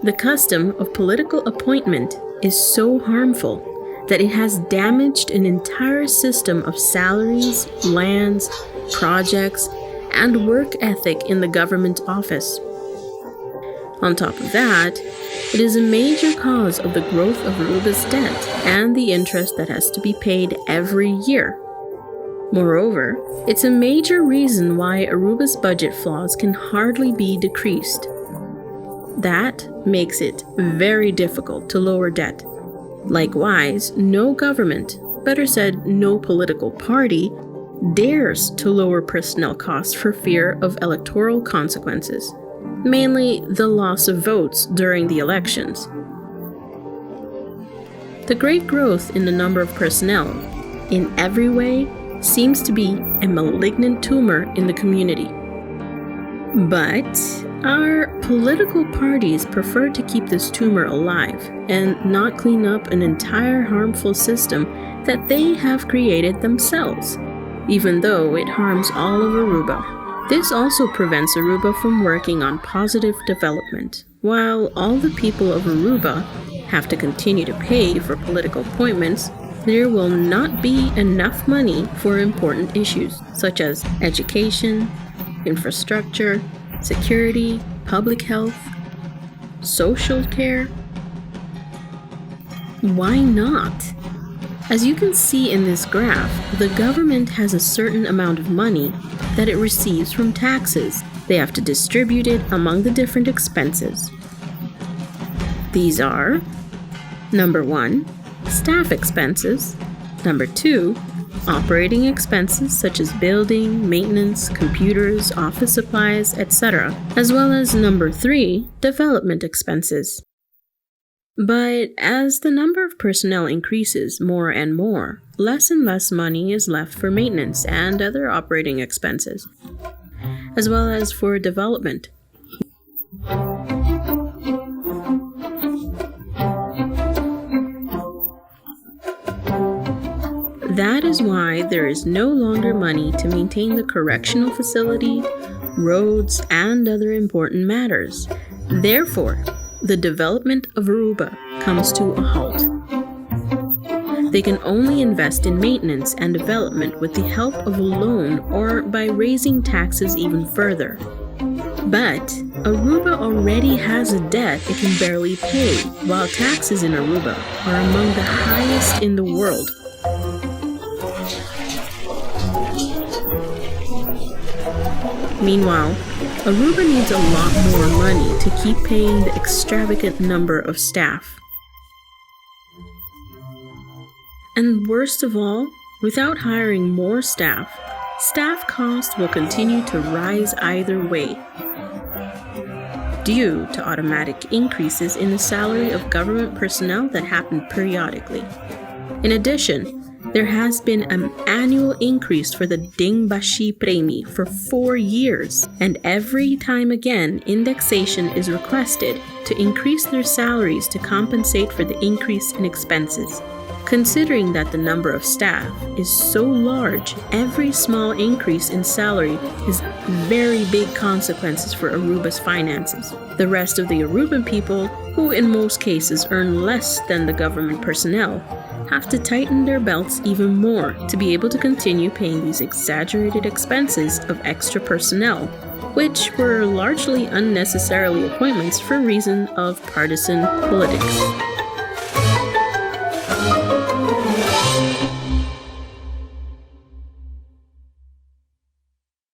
The custom of political appointment is so harmful that it has damaged an entire system of salaries, lands, projects, and work ethic in the government office. On top of that, it is a major cause of the growth of Aruba's debt and the interest that has to be paid every year. Moreover, it's a major reason why Aruba's budget flaws can hardly be decreased. That makes it very difficult to lower debt. Likewise, no government, better said, no political party, dares to lower personnel costs for fear of electoral consequences, mainly the loss of votes during the elections. The great growth in the number of personnel, in every way, seems to be a malignant tumor in the community. But our political parties prefer to keep this tumor alive and not clean up an entire harmful system that they have created themselves, even though it harms all of Aruba. This also prevents Aruba from working on positive development, while all the people of Aruba have to continue to pay for political appointments. There will not be enough money for important issues such as education, infrastructure, security, public health, social care. Why not? As you can see in this graph, the government has a certain amount of money that it receives from taxes. They have to distribute it among the different expenses. These are: number 1, staff expenses; number 2, operating expenses such as building, maintenance, computers, office supplies, etc., as well as number 3, development expenses. But as the number of personnel increases more and more, less and less money is left for maintenance and other operating expenses, as well as for development. That is why there is no longer money to maintain the correctional facility, roads, and other important matters. Therefore, the development of Aruba comes to a halt. They can only invest in maintenance and development with the help of a loan or by raising taxes even further. But Aruba already has a debt it can barely pay, while taxes in Aruba are among the highest in the world. Meanwhile, Aruba needs a lot more money to keep paying the extravagant number of staff. And worst of all, without hiring more staff costs will continue to rise either way, due to automatic increases in the salary of government personnel that happen periodically. In addition, there has been an annual increase for the Dingbashi Premi for 4 years, and every time again indexation is requested to increase their salaries to compensate for the increase in expenses. Considering that the number of staff is so large, every small increase in salary has very big consequences for Aruba's finances. The rest of the Aruban people, who in most cases earn less than the government personnel, have to tighten their belts even more to be able to continue paying these exaggerated expenses of extra personnel, which were largely unnecessarily appointments for reason of partisan politics.